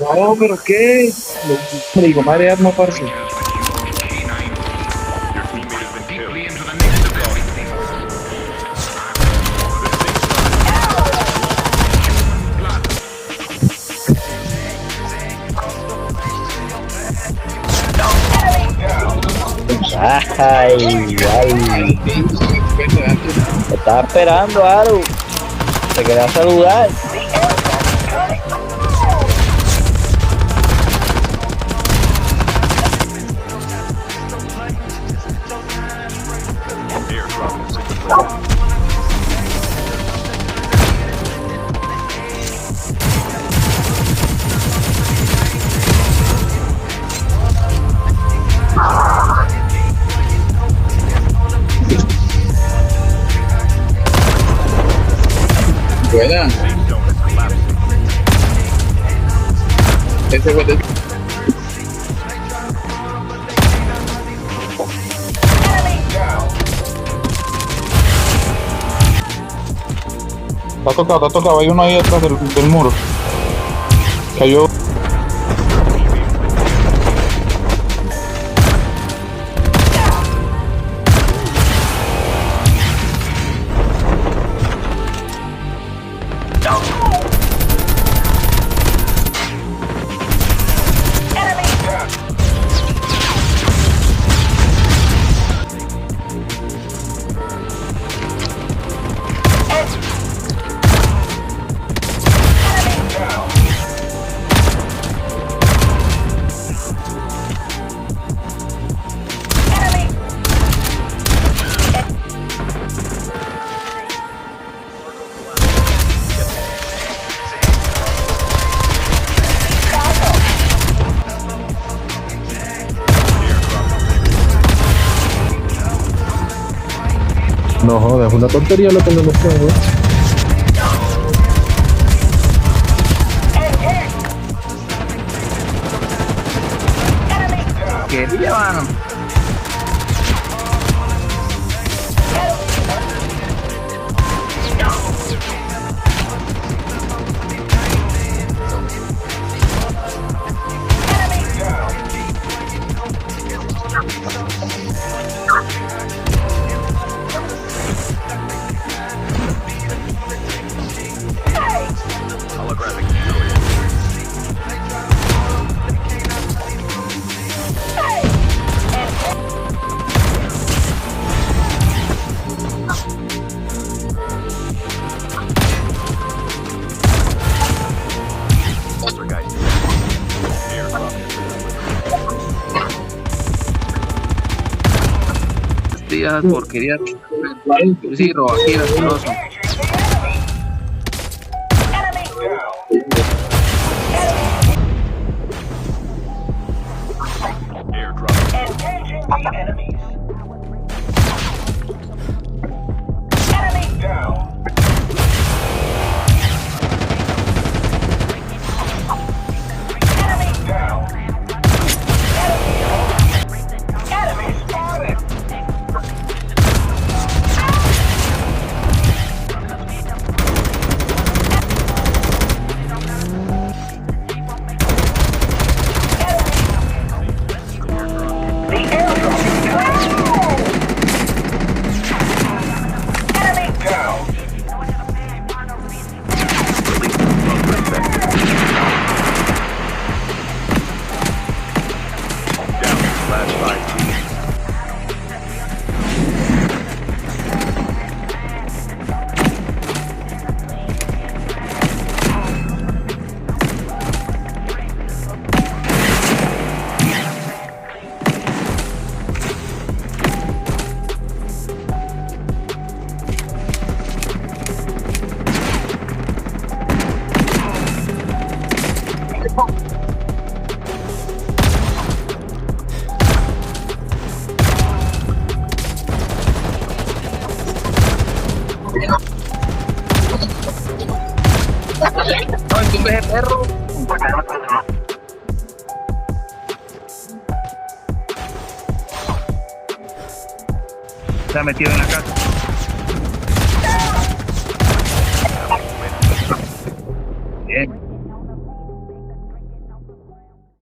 No, pero ¿qué? Me digo, madre arma, parce. Ay, ay. Te estaba esperando, Aru. Te quería saludar. Buena. Ese fue el... Está tocado, hay uno ahí atrás del muro. Cayó. No jodas, es una tontería lo que me metió, güey. ¿Qué día, mano? Porquería. Sí, robaquín, asqueroso. Ay, tú ves el perro. Se ha metido en la casa. Bien.